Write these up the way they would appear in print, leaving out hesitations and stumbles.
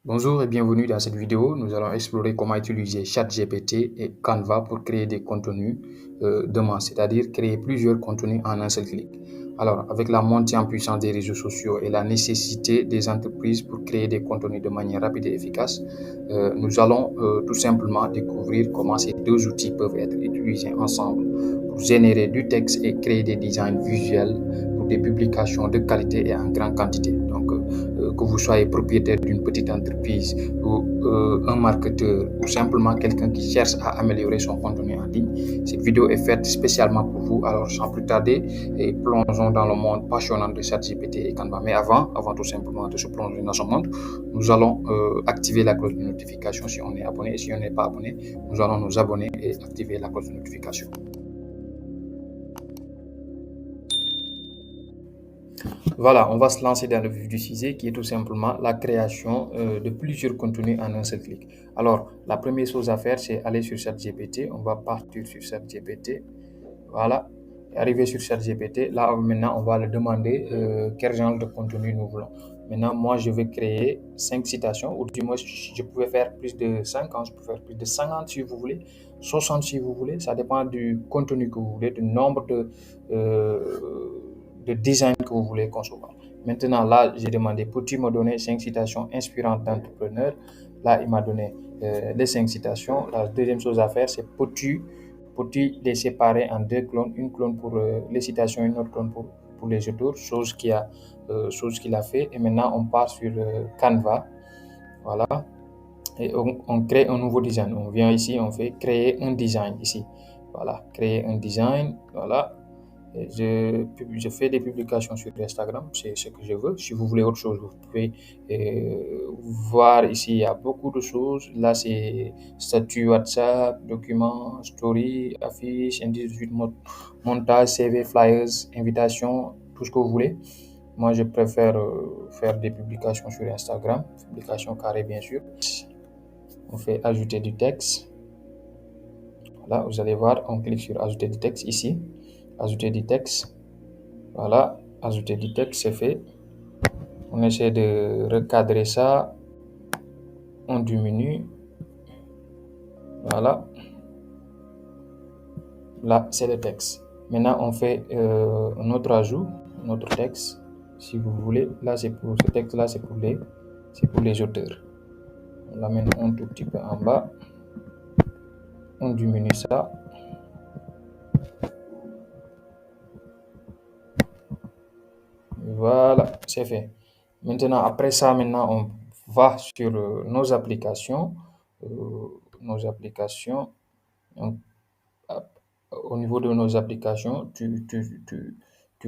Bonjour et bienvenue dans cette vidéo. Nous allons explorer comment utiliser ChatGPT et Canva pour créer des contenus de masse, c'est-à-dire créer plusieurs contenus en un seul clic. Alors, avec la montée en puissance des réseaux sociaux et la nécessité des entreprises pour créer des contenus de manière rapide et efficace, nous allons tout simplement découvrir comment ces deux outils peuvent être utilisés ensemble pour générer du texte et créer des designs visuels pour des publications de qualité et en grande quantité. Donc, que vous soyez propriétaire d'une petite entreprise ou un marketeur ou simplement quelqu'un qui cherche à améliorer son contenu en ligne, cette vidéo est faite spécialement pour vous. Alors sans plus tarder, plongeons dans le monde passionnant de ChatGPT et Canva. Mais avant tout simplement de se plonger dans ce monde, nous allons activer la cloche de notification si on est abonné. Et si on n'est pas abonné, nous allons nous abonner et activer la cloche de notification. Voilà, on va se lancer dans le vif du sujet qui est tout simplement la création de plusieurs contenus en un seul clic. Alors, la première chose à faire, c'est aller sur ChatGPT. On va partir sur ChatGPT. Voilà, arriver sur ChatGPT. Là, maintenant, on va le demander quel genre de contenu nous voulons. Maintenant, moi, je vais créer 5 citations, ou du moins, je pouvais faire plus de 50, je peux faire plus de 50 si vous voulez, 60 si vous voulez. Ça dépend du contenu que vous voulez, du nombre de design que vous voulez concevoir. Maintenant, là, j'ai demandé, peux-tu me donner 5 citations inspirantes d'entrepreneurs? Là, il m'a donné les 5 citations. La deuxième chose à faire, c'est peux-tu les séparer en deux clones, une clone pour les citations, une autre clone pour les autres, chose qu'il a fait. Et maintenant, on part sur Canva. Voilà. Et on crée un nouveau design. On vient ici, on fait créer un design ici. Voilà, créer un design. Voilà. Je fais des publications sur Instagram, c'est ce que je veux. Si vous voulez autre chose, vous pouvez voir ici, il y a beaucoup de choses. Là, c'est statut WhatsApp, documents, story, affiches, indice de montage, CV, flyers, invitations, tout ce que vous voulez. Moi, je préfère faire des publications sur Instagram, publications carrées bien sûr. On fait ajouter du texte. Là, vous allez voir, on clique sur ajouter du texte ici. Ajouter du texte. Voilà, ajouter du texte, c'est fait. On essaie de recadrer ça. On diminue. Voilà. Là, c'est le texte. Maintenant, on fait un autre ajout, un autre texte. Si vous voulez, là, c'est pour ce texte-là, c'est pour les auteurs. On l'amène un tout petit peu en bas. On diminue ça. Voilà, c'est fait. Maintenant, après ça, on va sur nos applications. Donc, au niveau de nos applications, tu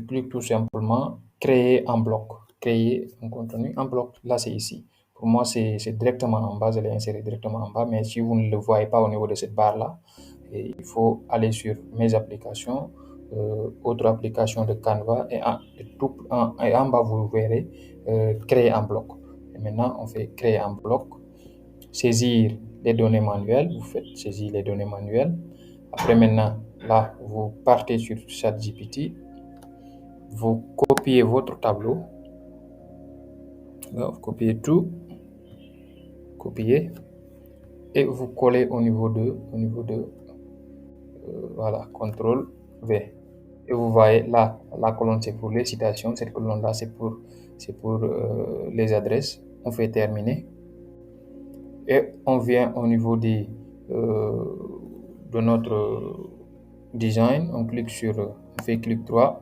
cliques tout simplement créer en bloc, créer un contenu en bloc. Là, c'est ici. Pour moi, c'est directement en bas, je l'ai inséré directement en bas, mais si vous ne le voyez pas au niveau de cette barre-là, il faut aller sur mes applications, autre application de Canva, et en bas, vous verrez créer en bloc. Et maintenant, on fait créer en bloc, saisir les données manuelles, vous faites saisir les données manuelles. Après maintenant, là, vous partez sur ChatGPT, vous copiez votre tableau, là, vous copiez tout, copiez, et vous collez au niveau de voilà, CTRL V. Et vous voyez là, la colonne c'est pour les citations, cette colonne là c'est pour les adresses. On fait terminer. Et on vient au niveau de notre design, on clique sur, on fait clic droit,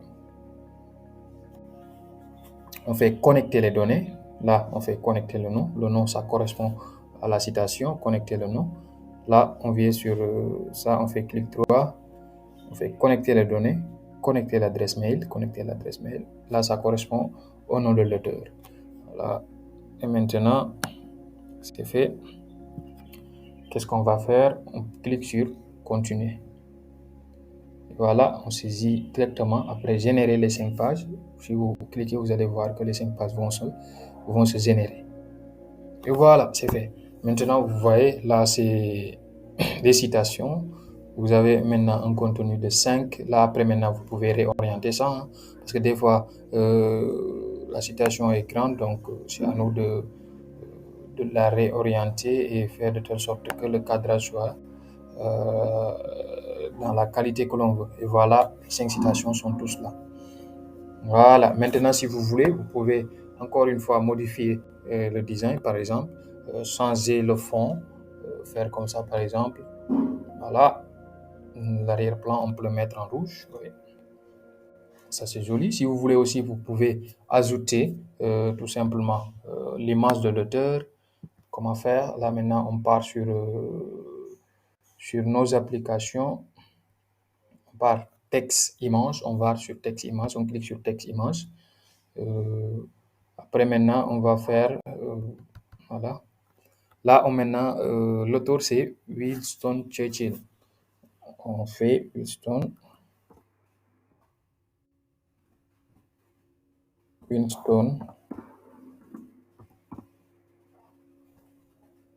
on fait connecter les données. Là, on fait connecter le nom. Le nom, ça correspond à la citation, connecter le nom. Là, on vient sur ça, on fait clic droit, on fait connecter les données, connecter l'adresse mail, Là, ça correspond au nom de l'auteur. Voilà. Et maintenant, c'est fait. Qu'est-ce qu'on va faire? On clique sur continuer. Voilà, on saisit directement. Après générer les 5 pages, si vous cliquez, vous allez voir que les 5 pages vont se générer. Et voilà, c'est fait. Maintenant, vous voyez, là, c'est des citations. Vous avez maintenant un contenu de 5. Là, après, maintenant, vous pouvez réorienter ça. Hein, parce que des fois, la citation est grande, donc c'est à nous de de la réorienter et faire de telle sorte que le cadrage soit dans la qualité que l'on veut. Et voilà, les 5 citations sont tous là. Voilà, maintenant si vous voulez, vous pouvez encore une fois modifier le design, par exemple, changer le fond, faire comme ça par exemple. Voilà, l'arrière-plan, on peut le mettre en rouge. Oui. Ça, c'est joli. Si vous voulez aussi, vous pouvez ajouter tout simplement l'image de l'auteur. Comment faire? Là, maintenant, on part sur nos applications. On part texte-image. On va sur texte-image. On clique sur texte-image. Après, maintenant, on va faire... voilà. Là, maintenant, l'auteur, c'est Winston Churchill. On fait Winston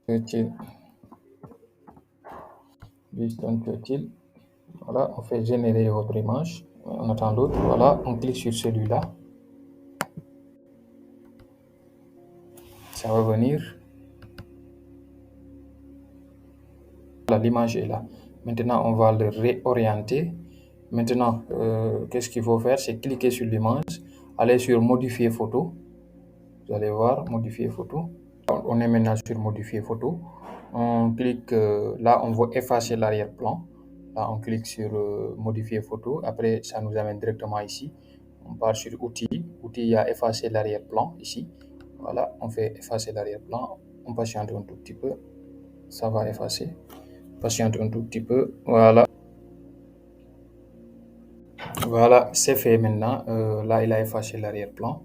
Churchill. Winston Churchill. Voilà, on fait générer votre image. On attend l'autre. Voilà, on clique sur celui-là. Ça va venir. Voilà, l'image est là. Maintenant, on va le réorienter. Maintenant, qu'est-ce qu'il faut faire? C'est cliquer sur l'image, aller sur modifier photo. Vous allez voir, modifier photo. On est maintenant sur modifier photo. On clique là, on va effacer l'arrière-plan. Là, on clique sur modifier photo. Après, ça nous amène directement ici. On part sur outils. Outils, il y a effacer l'arrière-plan ici. Voilà, on fait effacer l'arrière-plan. On patiente un tout petit peu. Ça va effacer. Patiente un tout petit peu. Voilà. Voilà, c'est fait maintenant. Là, il a effacé l'arrière-plan.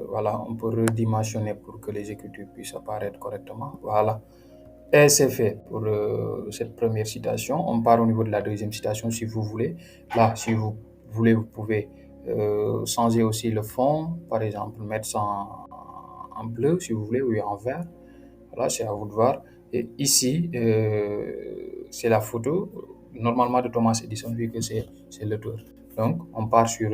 Voilà, on peut redimensionner pour que les écritures puissent apparaître correctement. Voilà. Et c'est fait pour cette première citation. On part au niveau de la deuxième citation si vous voulez. Là, si vous voulez, vous pouvez changer aussi le fond. Par exemple, mettre ça en bleu si vous voulez, ou en vert. Voilà, c'est à vous de voir. Et ici, c'est la photo, normalement de Thomas Edison, vu que c'est l'auteur. Donc, on part sur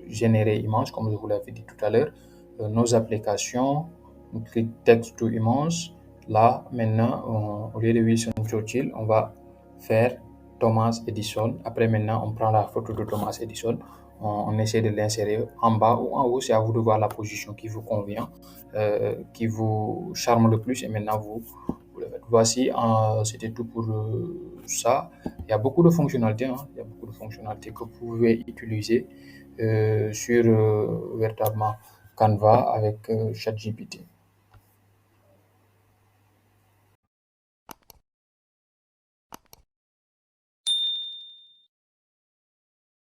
générer image, comme je vous l'avais dit tout à l'heure. Nos applications, on clique text to image. Là, maintenant, au lieu de Winston Churchill, on va faire Thomas Edison. Après, maintenant, on prend la photo de Thomas Edison. On essaie de l'insérer en bas ou en haut. C'est à vous de voir la position qui vous convient, qui vous charme le plus. Et maintenant, vous le faites. Voici, c'était tout pour ça. Il y a beaucoup de fonctionnalités. Il y a beaucoup de fonctionnalités que vous pouvez utiliser sur véritablement Canva avec ChatGPT.